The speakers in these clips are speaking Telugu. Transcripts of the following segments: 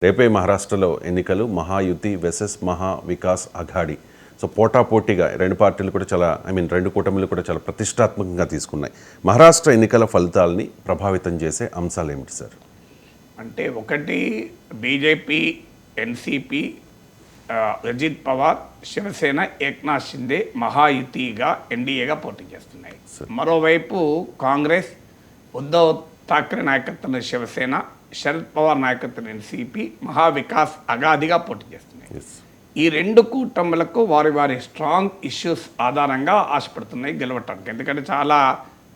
రేపే మహారాష్ట్రలో ఎన్నికలు మహాయుతి వెసెస్ మహా వికాస్ అఘాడి. సో పోటాపోటీగా రెండు పార్టీలు కూడా చాలా రెండు కూటమిలు కూడా చాలా ప్రతిష్టాత్మకంగా తీసుకున్నాయి. మహారాష్ట్ర ఎన్నికల ఫలితాలని ప్రభావితం చేసే అంశాలు ఏమిటి సార్? అంటే ఒకటి బీజేపీ, ఎన్సీపీ, అజిత్ పవార్, శివసేన, ఏక్నాథ్ షిండే మహాయుతిగా ఎన్డీఏగా పోటీ చేస్తున్నాయి. మరోవైపు కాంగ్రెస్, ఉద్ధవ్ ఠాక్రే నాయకత్వంలో శివసేన, శరద్ పవార్ నాయకత్వం ఎన్సీపీ మహావికాస్ అగాదిగా పోటీ చేస్తున్నాయి. ఈ రెండు కూటములకు వారి వారి స్ట్రాంగ్ ఇష్యూస్ ఆధారంగా ఆశపడుతున్నాయి గెలవటానికి. ఎందుకంటే చాలా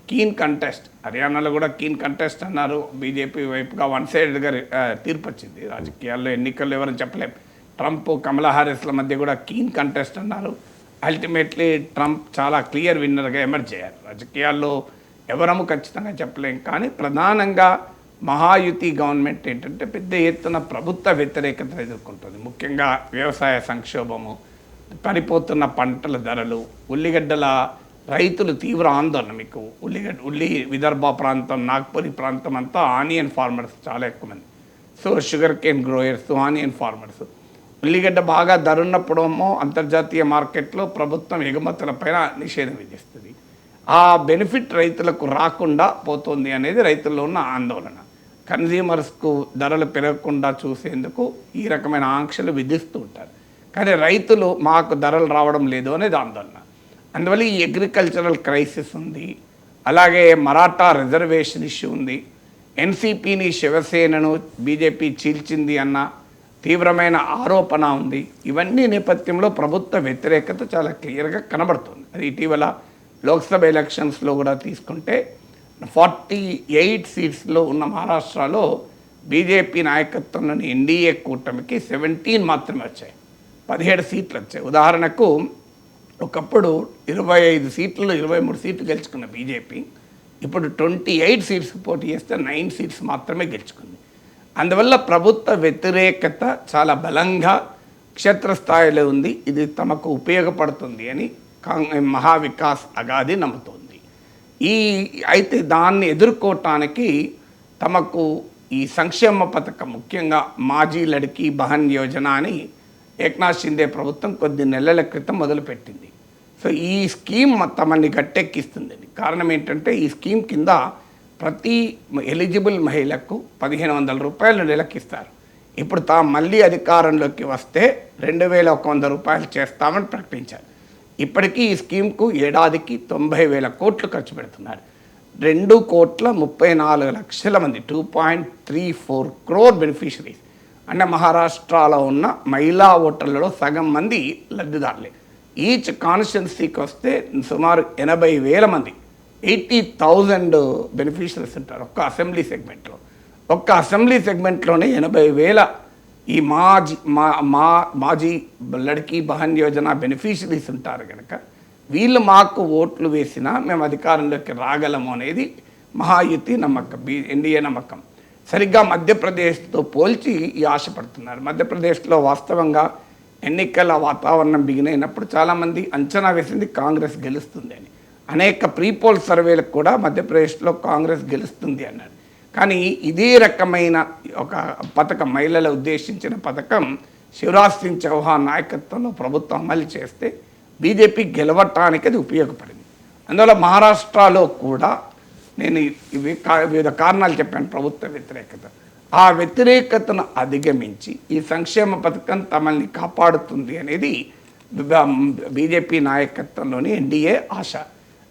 కీన్ కంటెస్ట్, హర్యానాలో కూడా కీన్ కంటెస్ట్ అన్నారు. బీజేపీ వైపుగా వన్ సైడ్గా తీర్పు వచ్చింది. రాజకీయాల్లో ఎన్నికల్లో ఎవరని చెప్పలేము. ట్రంప్, కమలా హారిస్ల మధ్య కూడా కీన్ కంటెస్ట్ అన్నారు. అల్టిమేట్లీ ట్రంప్ చాలా క్లియర్ విన్నర్గా ఎమర్జ్ అయ్యారు. రాజకీయాల్లో ఎవరము ఖచ్చితంగా చెప్పలేం. కానీ ప్రధానంగా మహాయుతి గవర్నమెంట్ ఏంటంటే పెద్ద ఎత్తున ప్రభుత్వ వ్యతిరేకతను ఎదుర్కొంటుంది. ముఖ్యంగా వ్యవసాయ సంక్షోభము, పడిపోతున్న పంటల ధరలు, ఉల్లిగడ్డల రైతులు తీవ్ర ఆందోళన. మీకు ఉల్లి విదర్భ ప్రాంతం, నాగ్పూర్ ప్రాంతం అంతా ఆనియన్ ఫార్మర్స్ చాలా ఎక్కువ మంది. So sugar cane growers, onion farmers. ఉల్లిగడ్డ బాగా ధర ఉన్నప్పుడేమో అంతర్జాతీయ మార్కెట్లో ప్రభుత్వం ఎగుమతులపైన నిషేధం విధిస్తుంది. ఆ బెనిఫిట్ రైతులకు రాకుండా పోతుంది అనేది రైతుల్లో ఉన్న ఆందోళన. కన్జ్యూమర్స్కు ధరలు పెరగకుండా చూసేందుకు ఈ రకమైన ఆంక్షలు విధిస్తూ ఉంటారు. కానీ రైతులు మాకు ధరలు రావడం లేదు అనేది ఆందోళన. అందువల్ల ఈ అగ్రికల్చరల్ క్రైసిస్ ఉంది. అలాగే మరాఠా రిజర్వేషన్ ఇష్యూ ఉంది. ఎన్సీపీని, శివసేనను బీజేపీ చీల్చింది అన్న తీవ్రమైన ఆరోపణ ఉంది. ఇవన్నీ నేపథ్యంలో ప్రభుత్వ వ్యతిరేకత చాలా క్లియర్గా కనబడుతుంది. అది ఇటీవల లోక్సభ ఎలక్షన్స్లో కూడా తీసుకుంటే 48 సీట్స్లో ఉన్న మహారాష్ట్రలో బీజేపీ నాయకత్వంలోని ఎన్డీఏ కూటమికి 17 మాత్రమే వచ్చాయి. 17 సీట్లు వచ్చాయి. ఉదాహరణకు ఒకప్పుడు 25 సీట్లు, 23 సీట్లు గెలుచుకున్న బీజేపీ ఇప్పుడు 28 సీట్స్ పోటీ చేస్తే 9 సీట్స్ మాత్రమే గెలుచుకుంది. అందువల్ల ప్రభుత్వ వ్యతిరేకత చాలా బలంగా క్షేత్రస్థాయిలో ఉంది. ఇది తమకు ఉపయోగపడుతుంది అని మహావికాస్ అగాది నమ్ముతోంది. అయితే దాన్ని ఎదుర్కోవటానికి తమకు ఈ సంక్షేమ పథకం, ముఖ్యంగా మాజీ లడ్కీ బహన్ యోజన అని ఏక్నాథ్ షిండే ప్రభుత్వం కొద్ది నెలల క్రితం మొదలుపెట్టింది. సో ఈ స్కీమ్ తమని గట్టెక్కిస్తుంది. కారణం ఏంటంటే ఈ స్కీమ్ కింద ప్రతి ఎలిజిబుల్ మహిళకు 1500 రూపాయలు నెలకిస్తారు. ఇప్పుడు మళ్ళీ అధికారంలోకి వస్తే 2100 రూపాయలు చేస్తామని ప్రకటించారు. ఇప్పటికీ ఈ స్కీమ్కు ఏడాదికి 90,000 కోట్లు ఖర్చు పెడుతున్నారు. 2,34,00,000 మంది, 2.34 crore బెనిఫిషరీస్. అంటే మహారాష్ట్రలో ఉన్న మహిళా ఓటర్లలో సగం మంది లబ్ధిదారులే. ఈచ్ కాన్స్టిట్యున్సీకి వస్తే సుమారు 80,000 మంది, 80,000 బెనిఫిషరీస్ ఉంటారు ఒక్క అసెంబ్లీ సెగ్మెంట్లో. ఒక్క అసెంబ్లీ సెగ్మెంట్లోనే 80,000 ఈ మాజీ లడ్కీ బహన్ యోజన బెనిఫిషరీస్ ఉంటారు కనుక వీళ్ళు మాకు ఓట్లు వేసినా మేము అధికారంలోకి రాగలము అనేది మహాయుతి నమ్మకం, ఎన్డీఏ నమ్మకం. సరిగ్గా మధ్యప్రదేశ్తో పోల్చి ఈ ఆశపడుతున్నారు. మధ్యప్రదేశ్లో వాస్తవంగా ఎన్నికల వాతావరణం బిగినైనప్పుడు చాలామంది అంచనా వేసింది కాంగ్రెస్ గెలుస్తుంది అని. అనేక ప్రీపోల్ సర్వేలకు కూడా మధ్యప్రదేశ్లో కాంగ్రెస్ గెలుస్తుంది అన్నారు. కానీ ఇదే రకమైన ఒక పథకం, మహిళల ఉద్దేశించిన పథకం శివరాజ్ సింగ్ చౌహాన్ నాయకత్వంలో ప్రభుత్వం అమలు చేస్తే బీజేపీ గెలవటానికి అది ఉపయోగపడింది. అందువల్ల మహారాష్ట్రలో కూడా నేను వివిధ కారణాలు చెప్పాను. ప్రభుత్వ వ్యతిరేకత, ఆ వ్యతిరేకతను అధిగమించి ఈ సంక్షేమ పథకం తమల్ని కాపాడుతుంది అనేది బీజేపీ నాయకత్వంలోని ఎన్డీఏ ఆశ.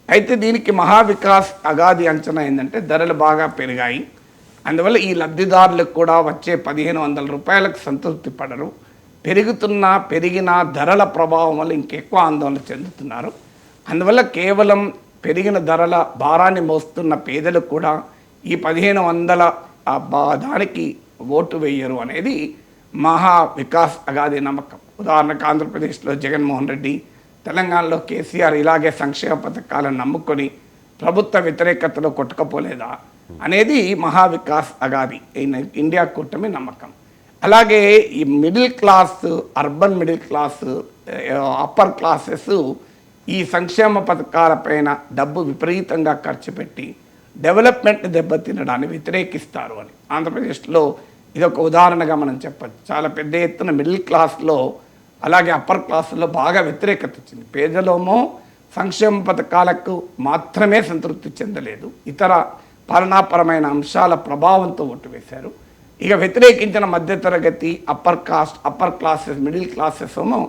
అయితే దీనికి మహావికాస్ అగాది అంచనా ఏంటంటే ధరలు బాగా పెరిగాయి. అందువల్ల ఈ లబ్ధిదారులకు కూడా వచ్చే 1500 రూపాయలకు సంతృప్తి పడరు. పెరిగిన ధరల ప్రభావం వల్ల ఇంకెక్కువ ఆందోళన చెందుతున్నారు. అందువల్ల కేవలం పెరిగిన ధరల భారాన్ని మోస్తున్న పేదలు కూడా ఈ 1500 దానికి ఓటు వేయరు అనేది మహావికాస్ అగాది నమ్మకం. ఉదాహరణకు ఆంధ్రప్రదేశ్లో జగన్మోహన్ రెడ్డి, తెలంగాణలో కేసీఆర్ ఇలాగే సంక్షేమ పథకాలను నమ్ముకొని ప్రభుత్వ వ్యతిరేకతలో కొట్టుకపోలేదా అనేది మహావికాస్ అగాది ఇండియా కూటమి నమ్మకం. అలాగే ఈ middle class, urban middle class, upper classes ఈ సంక్షేమ పథకాలపైన డబ్బు విపరీతంగా ఖర్చు పెట్టి డెవలప్మెంట్ దెబ్బతినడాన్ని వ్యతిరేకిస్తారు అని. ఆంధ్రప్రదేశ్లో ఇది ఒక ఉదాహరణగా మనం చెప్పచ్చు. చాలా పెద్ద ఎత్తున మిడిల్ క్లాస్లో అలాగే అప్పర్ క్లాసులో బాగా వ్యతిరేకత వచ్చింది. పేదలోమో సంక్షేమ పథకాలకు మాత్రమే సంతృప్తి చెందలేదు, ఇతర పాలనాపరమైన అంశాల ప్రభావంతో ఓటు వేశారు. ఇక వ్యతిరేకించిన మధ్యతరగతి అప్పర్ క్లాసెస్ మిడిల్ క్లాసెస్ ఏమో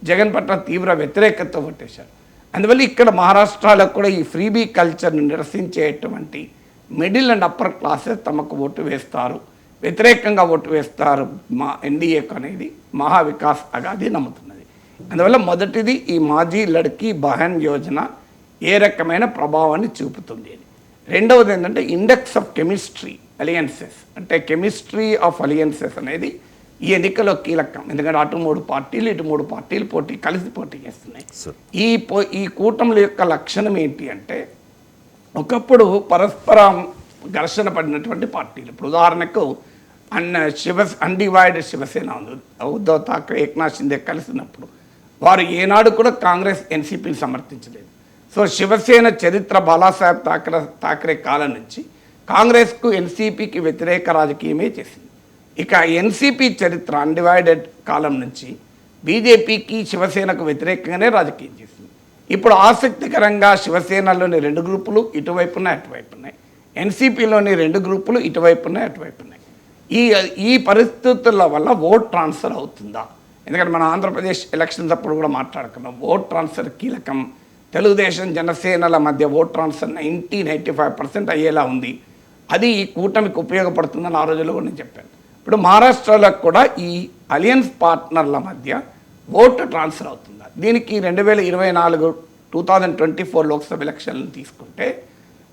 జగన్ పట్ల తీవ్ర వ్యతిరేకతతో ఓటేశారు. అందువల్ల ఇక్కడ మహారాష్ట్రలో కూడా ఈ ఫ్రీబీ కల్చర్ను నిరసించేటువంటి మిడిల్ అండ్ అప్పర్ క్లాసెస్ తమకు ఓటు వేస్తారు, వ్యతిరేకంగా ఓటు వేస్తారు మా ఎన్డీఏకు అనేది మహా వికాస్ అగాది నమ్ముతున్నది. అందువల్ల మొదటిది ఈ మాజీ లడ్కీ బహన్ యోజన ఏ రకమైన ప్రభావాన్ని చూపుతుంది అని. రెండవది ఏంటంటే ఇండెక్స్ ఆఫ్ కెమిస్ట్రీ అలియన్సెస్, అంటే కెమిస్ట్రీ ఆఫ్ అలియన్సెస్ అనేది ఈ ఎన్నికలో కీలకం. ఎందుకంటే అటు 3 పార్టీలు ఇటు 3 పార్టీలు కలిసి పోటీ చేస్తున్నాయి. ఈ కూటముల యొక్క లక్షణం ఏంటి అంటే ఒకప్పుడు పరస్పరం ఘర్షణ పడినటువంటి పార్టీలు. ఇప్పుడు ఉదాహరణకు అన్డివైడెడ్ శివసేన ఉంది, ఉద్ధవ్ ఠాక్రే ఏక్నాథ్ షిండే కలిసినప్పుడు వారు ఏనాడు కూడా కాంగ్రెస్ ఎన్సీపీని సమర్థించలేదు. సో శివసేన చరిత్ర బాలాసాహెబ్ ఠాక్రే కాలం నుంచి కాంగ్రెస్కు ఎన్సీపీకి వ్యతిరేక రాజకీయమే చేసింది. ఇక ఎన్సీపీ చరిత్ర అన్డివైడెడ్ కాలం నుంచి బీజేపీకి శివసేనకు వ్యతిరేకంగానే రాజకీయం చేసింది. ఇప్పుడు ఆసక్తికరంగా శివసేనలోని 2 గ్రూపులు ఇటువైపున్నాయి అటువైపున్నాయి, ఎన్సీపీలోని 2 గ్రూపులు ఇటువైపున్నాయి అటువైపున్నాయి. ఈ పరిస్థితుల వల్ల ఓట్ ట్రాన్స్ఫర్ అవుతుందా? ఎందుకంటే మన ఆంధ్రప్రదేశ్ ఎలక్షన్స్ అప్పుడు కూడా మాట్లాడుకున్నాం, ఓట్ ట్రాన్స్ఫర్ కీలకం. తెలుగుదేశం జనసేనల మధ్య ఓట్ ట్రాన్స్ఫర్ 95% అయ్యేలా ఉంది. అది ఈ కూటమికి ఉపయోగపడుతుందని ఆ రోజుల్లో కూడా నేను చెప్పాను. ఇప్పుడు మహారాష్ట్రలో కూడా ఈ అలియన్స్ పార్ట్నర్ల మధ్య ఓటు ట్రాన్స్ఫర్ అవుతుందా? దీనికి 2024 లోక్సభ ఎలక్షన్లను తీసుకుంటే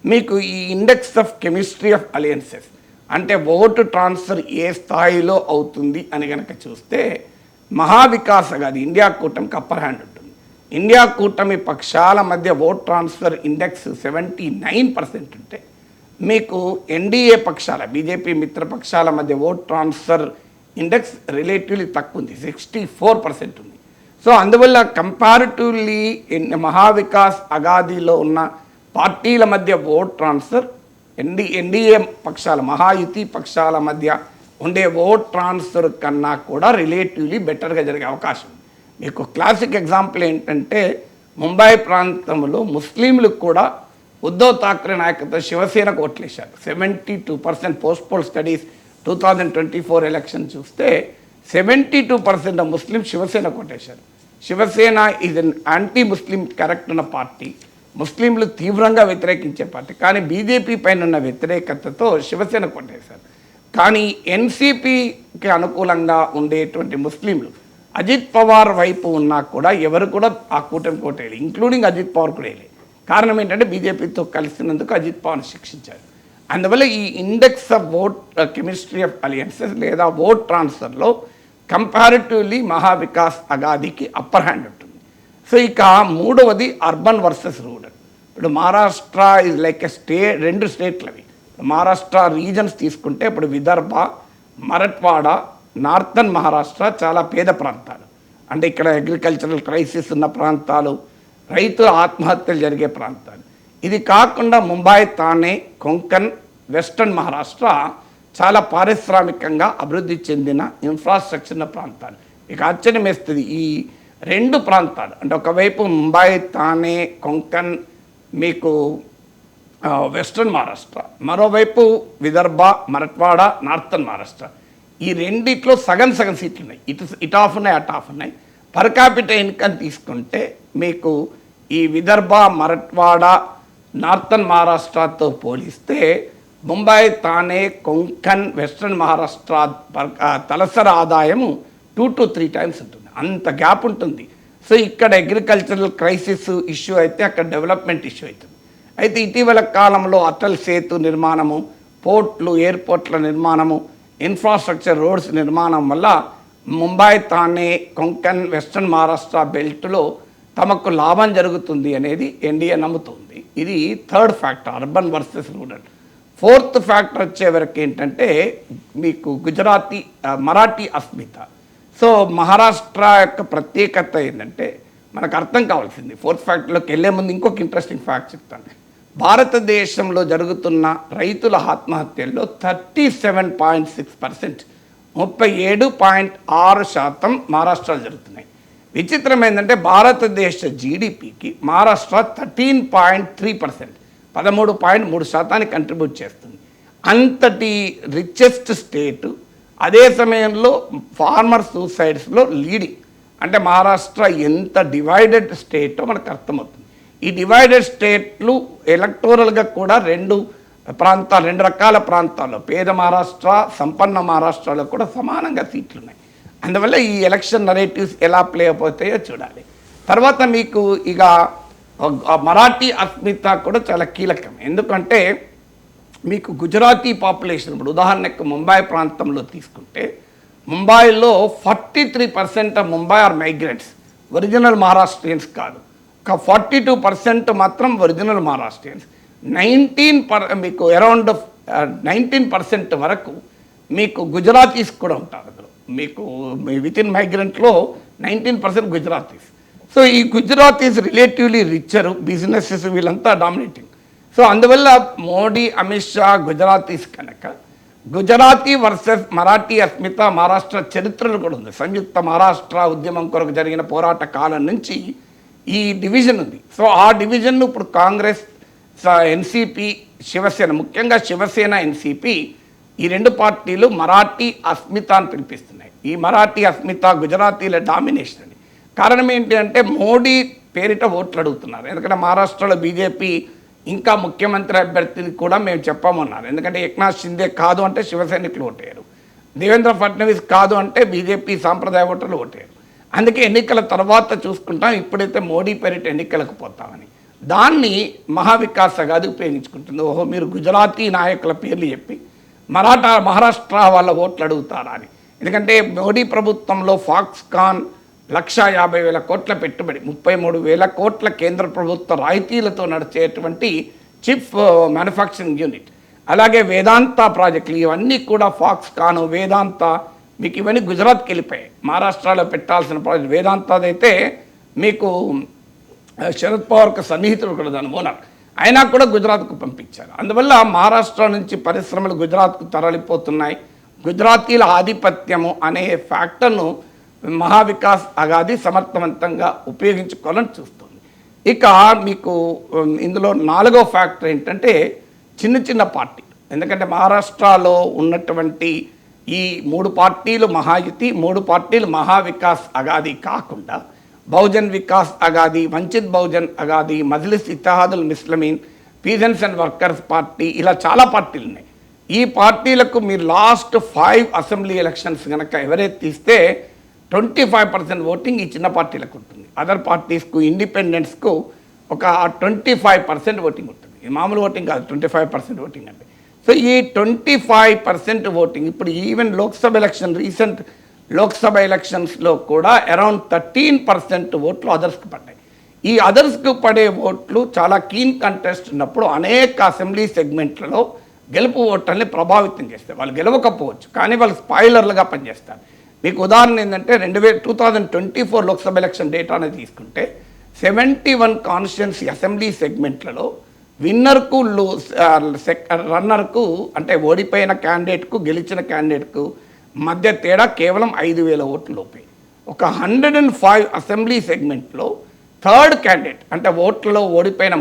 మీకు ఈ index of chemistry of alliances అంటే ఓటు ట్రాన్స్ఫర్ ఏ స్థాయిలో అవుతుంది అని కనుక చూస్తే మహావికాస్ అగాది ఇండియా కూటమికి అప్పర్ హ్యాండ్ ఉంటుంది. ఇండియా కూటమి పక్షాల మధ్య ఓట్ ట్రాన్స్ఫర్ ఇండెక్స్ 79% ఉంటే మీకు ఎన్డీఏ పక్షాల బీజేపీ మిత్రపక్షాల మధ్య ఓట్ ట్రాన్స్ఫర్ ఇండెక్స్ రిలేటివ్లీ తక్కువ ఉంది, 64% ఉంది. సో అందువల్ల కంపారిటివ్లీ మహావికాస్ అగాదిలో ఉన్న పార్టీల మధ్య ఓట్ ట్రాన్స్ఫర్ ఎన్డీఏ పక్షాల మహాయుతి పక్షాల మధ్య ఉండే ఓట్ ట్రాన్స్ఫర్ కన్నా కూడా రిలేటివ్లీ బెటర్గా జరిగే అవకాశం ఉంది. మీకు క్లాసిక్ ఎగ్జాంపుల్ ఏంటంటే ముంబై ప్రాంతంలో ముస్లింలు కూడా ఉద్ధవ్ ఠాక్రే నాయకత్వం శివసేనకు ఓట్లేశారు. 72% పోల్ స్టడీస్ 2024 ఎలక్షన్ చూస్తే 72% ముస్లిం శివసేనకు ఓటేశారు. Shiv Sena is an anti Muslim character ఉన్న పార్టీ, ముస్లింలు తీవ్రంగా వ్యతిరేకించే పార్టీ. కానీ బీజేపీ పైన ఉన్న వ్యతిరేకతతో శివసేన కొట్టేశారు. కానీ ఎన్సీపీకి అనుకూలంగా ఉండేటువంటి ముస్లింలు అజిత్ పవార్ వైపు ఉన్నా కూడా ఎవరు కూడా ఆ కూటమి కోటేయాలి, ఇంక్లూడింగ్ అజిత్ పవార్ కూడా వేయలేదు. కారణం ఏంటంటే బీజేపీతో కలిసినందుకు అజిత్ పవార్ని శిక్షించారు. అందువల్ల ఈ index of vote chemistry of alliances లేదా ఓట్ ట్రాన్స్ఫర్లో కంపారిటివ్లీ మహావికాస్ అగాదికి అప్పర్ హ్యాండ్ ఉంటుంది. సో ఇక మూడవది అర్బన్ వర్సెస్ రూరల్. ఇప్పుడు మహారాష్ట్ర ఇస్ లైక్ ఎ రెండు స్టేట్లు అవి. మహారాష్ట్ర రీజన్స్ తీసుకుంటే ఇప్పుడు విదర్భ, మరఠ్వాడ, నార్థన్ మహారాష్ట్ర చాలా పేద ప్రాంతాలు, అంటే ఇక్కడ అగ్రికల్చరల్ క్రైసిస్ ఉన్న ప్రాంతాలు, రైతుల ఆత్మహత్యలు జరిగే ప్రాంతాలు. ఇది కాకుండా ముంబై, థానే, కొంకన్, వెస్టర్న్ మహారాష్ట్ర చాలా పారిశ్రామికంగా అభివృద్ధి చెందిన ఇన్ఫ్రాస్ట్రక్చర్ ఉన్న ప్రాంతాలు. ఇక ఆశ్చర్యం వేస్తుంది, ఈ 2 ప్రాంతాలు అంటే ఒకవైపు ముంబై, థానే, కొంకన్ మీకు వెస్టర్న్ మహారాష్ట్ర, మరోవైపు విదర్భ, మరఠ్వాడ, నార్థన్ మహారాష్ట్ర. ఈ రెండిట్లో సగం సీట్లు ఉన్నాయి, ఇటు ఆఫ్ ఉన్నాయి అటు ఆఫ్ ఉన్నాయి. పర్ క్యాపిటల్ ఇన్కమ్ తీసుకుంటే మీకు ఈ విదర్భ, మరఠ్వాడ, నార్థన్ మహారాష్ట్రతో పోలిస్తే ముంబై, థానే, కొంకన్, వెస్టర్న్ మహారాష్ట్ర తలసరి ఆదాయము 2 to 3 times ఉంటుంది, అంత గ్యాప్ ఉంటుంది. సో ఇక్కడ అగ్రికల్చరల్ క్రైసిస్ ఇష్యూ అయితే అక్కడ డెవలప్మెంట్ ఇష్యూ అవుతుంది. అయితే ఇటీవల కాలంలో అటల్ సేతు నిర్మాణము, పోర్ట్లు, ఎయిర్పోర్ట్ల నిర్మాణము, ఇన్ఫ్రాస్ట్రక్చర్, రోడ్స్ నిర్మాణం వల్ల ముంబై, థానే, కొంకన్, వెస్టర్న్ మహారాష్ట్ర బెల్ట్లో తమకు లాభం జరుగుతుంది అనేది ఎన్డీఏ నమ్ముతుంది. ఇది 3rd factor, urban versus rural. 4th factor వచ్చే వరకు ఏంటంటే మీకు మరాఠీ అస్మిత. సో మహారాష్ట్ర యొక్క ప్రత్యేకత ఏంటంటే మనకు అర్థం కావాల్సింది. 4th ఫ్యాక్టర్లోకి వెళ్ళే ముందు ఇంకొక ఇంట్రెస్టింగ్ ఫ్యాక్ట్ చెప్తాను. భారతదేశంలో జరుగుతున్న రైతుల ఆత్మహత్యల్లో 37.6% 37.6% మహారాష్ట్రలో జరుగుతున్నాయి. విచిత్రం ఏంటంటే భారతదేశ జీడిపికి మహారాష్ట్ర 13.3%, 13.3% కంట్రిబ్యూట్ చేస్తుంది. అంతటి రిచెస్ట్ స్టేటు, అదే సమయంలో ఫార్మర్ సూసైడ్స్లో లీడింగ్. అంటే మహారాష్ట్ర ఎంత డివైడెడ్ స్టేటో మనకు అర్థమవుతుంది. ఈ డివైడెడ్ స్టేట్లు ఎలక్టోరల్గా కూడా రెండు రకాల ప్రాంతాల్లో, పేద మహారాష్ట్ర, సంపన్న మహారాష్ట్రలో కూడా సమానంగా సీట్లు ఉన్నాయి. అందువల్ల ఈ ఎలక్షన్ నరేటివ్స్ ఎలా ప్లే అయిపోతాయో చూడాలి. తర్వాత మీకు ఇక మరాఠీ అస్మిత కూడా చాలా కీలకం. ఎందుకంటే మీకు గుజరాతీ పాపులేషన్, ఇప్పుడు ఉదాహరణకు ముంబై ప్రాంతంలో తీసుకుంటే, ముంబైలో 43% of Mumbai are migrants, original Maharashtrians కాదు. ఒక 42% మాత్రం ఒరిజినల్ మహారాష్ట్రియన్స్. మీకు అరౌండ్ 19% వరకు మీకు గుజరాతీస్ కూడా ఉంటారు అందులో. మీకు విత్ ఇన్ మైగ్రెంట్లో 19% గుజరాతీస్. సో ఈ గుజరాతీస్ రిలేటివ్లీ రిచరు, బిజినెసెస్ వీళ్ళంతా డామినేటింగ్. సో అందువల్ల మోడీ, అమిత్ షా గుజరాతీస్ కనుక, గుజరాతీ వర్సెస్ మరాఠీ అస్మిత మహారాష్ట్ర చరిత్రలు కూడా ఉంది. సంయుక్త మహారాష్ట్ర ఉద్యమం కొరకు జరిగిన పోరాట కాలం నుంచి ఈ డివిజన్ ఉంది. సో ఆ డివిజన్ను ఇప్పుడు కాంగ్రెస్, ఎన్సీపీ, శివసేన, ముఖ్యంగా శివసేన, ఎన్సీపీ, ఈ రెండు పార్టీలు మరాఠీ అస్మిత అని పిలిపిస్తున్నాయి. ఈ మరాఠీ అస్మిత గుజరాతీల డామినేషన్ అని. కారణం ఏంటి అంటే మోడీ పేరిట ఓట్లు అడుగుతున్నారు. ఎందుకంటే మహారాష్ట్రలో బీజేపీ ఇంకా ముఖ్యమంత్రి అభ్యర్థిని కూడా మేము చెప్పమన్నారు. ఎందుకంటే ఏక్నాథ్ షిందే కాదు అంటే శివసైనికులు ఓటేయరు, దేవేంద్ర ఫడ్నవీస్ కాదు అంటే బీజేపీ సాంప్రదాయ ఓటర్లు ఓటేయరు. అందుకే ఎన్నికల తర్వాత చూసుకుంటాం, ఇప్పుడైతే మోడీ పేరిట ఎన్నికలకు పోతామని. దాన్ని మహావికాస్ అగాది ఉపయోగించుకుంటుంది. ఓహో, మీరు గుజరాతీ నాయకుల పేర్లు చెప్పి మహారాష్ట్ర వాళ్ళ ఓట్లు అడుగుతారా అని. ఎందుకంటే మోడీ ప్రభుత్వంలో ఫాక్స్కాన్ 1,50,000 కోట్ల పెట్టుబడి, 33,000 కోట్ల కేంద్ర ప్రభుత్వ రాయితీలతో నడిచేటువంటి చిప్ మ్యానుఫ్యాక్చరింగ్ యూనిట్, అలాగే వేదాంత ప్రాజెక్టులు, ఇవన్నీ కూడా ఫాక్స్కాన్, వేదాంత, మీకు ఇవన్నీ గుజరాత్కి వెళ్ళిపోయాయి. మహారాష్ట్రలో పెట్టాల్సిన ప్రాజెక్ట్ వేదాంతదైతే మీకు శరద్ పవార్కు సన్నిహితుడు కూడా దాని ఓనర్, అయినా కూడా గుజరాత్కు పంపించారు. అందువల్ల మహారాష్ట్ర నుంచి పరిశ్రమలు గుజరాత్కు తరలిపోతున్నాయి. గుజరాతీల ఆధిపత్యము అనే ఫ్యాక్టర్ను మహావికాస్ అగాది సమర్థవంతంగా ఉపయోగించుకోవాలని చూస్తుంది. ఇక మీకు ఇందులో 4వ ఫ్యాక్టర్ ఏంటంటే చిన్న చిన్న పార్టీలు. ఎందుకంటే మహారాష్ట్రలో ఉన్నటువంటి ఈ 3 పార్టీలు మహాయుతి, 3 పార్టీలు మహావికాస్ అగాది కాకుండా Bahujan Vikas Aghadi, Vanchit Bahujan Aghadi, Majlis Ittehadul Muslimeen, peasants and workers party, ఇలా చాలా పార్టీలు ఉన్నాయి. ఈ పార్టీలకు మీరు లాస్ట్ 5 అసెంబ్లీ ఎలక్షన్స్ కనుక ఎవరైతే తీస్తే 25% ఓటింగ్ ఈ చిన్న పార్టీలకు ఉంటుంది. అదర్ పార్టీస్కు, ఇండిపెండెంట్స్కు ఒక 25% ఓటింగ్ ఉంటుంది. ఇది మామూలు ఓటింగ్ కాదు, 25% ఓటింగ్ అంటే. సో ఈ 25% ఓటింగ్ ఇప్పుడు even Lok Sabha election, recent Lok Sabha ఎలక్షన్స్లో కూడా అరౌండ్ 13% ఓట్లు అదర్స్కి పడ్డాయి. ఈ అదర్స్కు పడే ఓట్లు చాలా కీన్ కంటెస్ట్ ఉన్నప్పుడు అనేక అసెంబ్లీ సెగ్మెంట్లలో గెలుపు ఓట్లని ప్రభావితం చేస్తారు. వాళ్ళు గెలవకపోవచ్చు, కానీ వాళ్ళు స్పాయిలర్లుగా పనిచేస్తారు. మీకు ఉదాహరణ ఏంటంటే 2024 లోక్సభ ఎలక్షన్ డేటాని తీసుకుంటే 71 కాన్స్టిట్యున్సీ అసెంబ్లీ సెగ్మెంట్లలో విన్నర్కు, రన్నర్కు, అంటే ఓడిపోయిన క్యాండిడేట్కు, గెలిచిన క్యాండిడేట్కు మధ్య తేడా కేవలం 5,000 ఓట్ల లోపే. ఒక 105 అసెంబ్లీ సెగ్మెంట్లో థర్డ్ క్యాండిడేట్, అంటే ఓట్లలో ఓడిపోయిన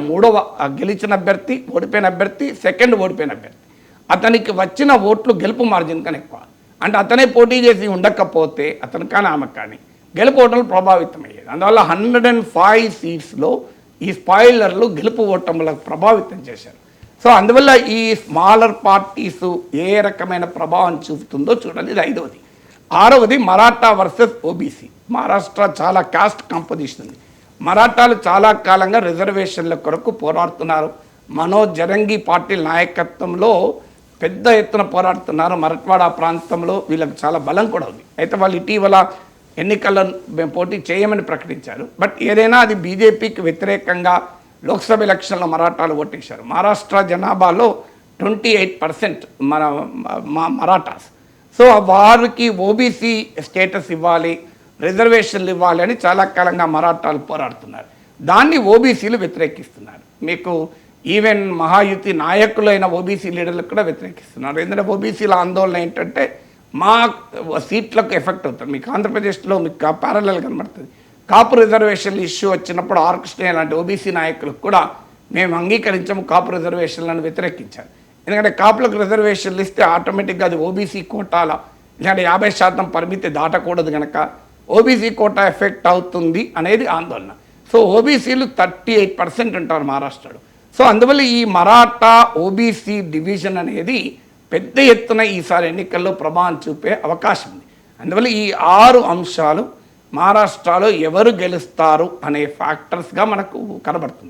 గెలిచిన అభ్యర్థి, ఓడిపోయిన అభ్యర్థి, సెకండ్ ఓడిపోయిన అభ్యర్థి, అతనికి వచ్చిన ఓట్లు గెలుపు మార్జిన్ కన్నా ఎక్కువ. అంటే అతనే పోటీ చేసి ఉండకపోతే అతను కానీ ఆమె కానీ గెలుపు ఓటర్లు ప్రభావితం అయ్యేది. అందువల్ల 105 సీట్స్లో ఈ స్పాయిలర్లు గెలుపు ఓటములకు ప్రభావితం చేశారు. సో అందువల్ల ఈ స్మాలర్ పార్టీసు ఏ రకమైన ప్రభావం చూపుతుందో చూడాలి. ఇది 5వది. 6వది మరాఠా వర్సెస్ ఓబీసీ. మహారాష్ట్ర చాలా కాస్ట్ కాంపోజిషన్ ఉంది. మరాఠాలు చాలా కాలంగా రిజర్వేషన్ల కొరకు పోరాడుతున్నారు. మనోజ్ జరంగి పార్టీ నాయకత్వంలో పెద్ద ఎత్తున పోరాడుతున్నారు. మరాఠ్వాడా ప్రాంతంలో వీళ్ళకి చాలా బలం కూడా ఉంది. అయితే వాళ్ళు ఇటీవల ఎన్నికల్లో మేము పోటీ చేయమని ప్రకటించారు. బట్ ఏదైనా అది బీజేపీకి వ్యతిరేకంగా లోక్సభ ఎలక్షన్లో మరాఠాలు ఓటేశారు. మహారాష్ట్ర జనాభాలో 28% మరాఠాస్. సో వారికి ఓబీసీ స్టేటస్ ఇవ్వాలి, రిజర్వేషన్లు ఇవ్వాలి అని చాలా కాలంగా మరాఠాలు పోరాడుతున్నారు. దాన్ని ఓబీసీలు వ్యతిరేకిస్తున్నారు. మీకు ఈవెన్ మహాయుతి నాయకులైన ఓబీసీ లీడర్లకు కూడా వ్యతిరేకిస్తున్నారు. ఎందుకంటే ఓబీసీల ఆందోళన ఏంటంటే మా సీట్లకు ఎఫెక్ట్ అవుతుంది. మీకు ఆంధ్రప్రదేశ్లో మీకు ప్యారలల్ కనబడుతుంది. కాపు రిజర్వేషన్లు ఇష్యూ వచ్చినప్పుడు ఆర్ కృష్ణయ్య లాంటి ఓబీసీ నాయకులకు కూడా మేము అంగీకరించాము కాపు రిజర్వేషన్లను వ్యతిరేకించారు. ఎందుకంటే కాపులకు రిజర్వేషన్లు ఇస్తే ఆటోమేటిక్గా అది ఓబీసీ కోటాల ఎందుకంటే 50% పరిమితి దాటకూడదు కనుక ఓబీసీ కోటా ఎఫెక్ట్ అవుతుంది అనేది ఆందోళన. సో ఓబీసీలు 38% ఉంటారు మహారాష్ట్రలో. సో అందువల్ల ఈ మరాఠా ఓబీసీ డివిజన్ అనేది పెద్ద ఎత్తున ఈసారి ఎన్నికల్లో ప్రభావం చూపే అవకాశం ఉంది. అందువల్ల ఈ 6 అంశాలు మహారాష్ట్రలో ఎవరు గెలుస్తారు అనే ఫ్యాక్టర్స్గా మనకు కనబడుతున్నాయి.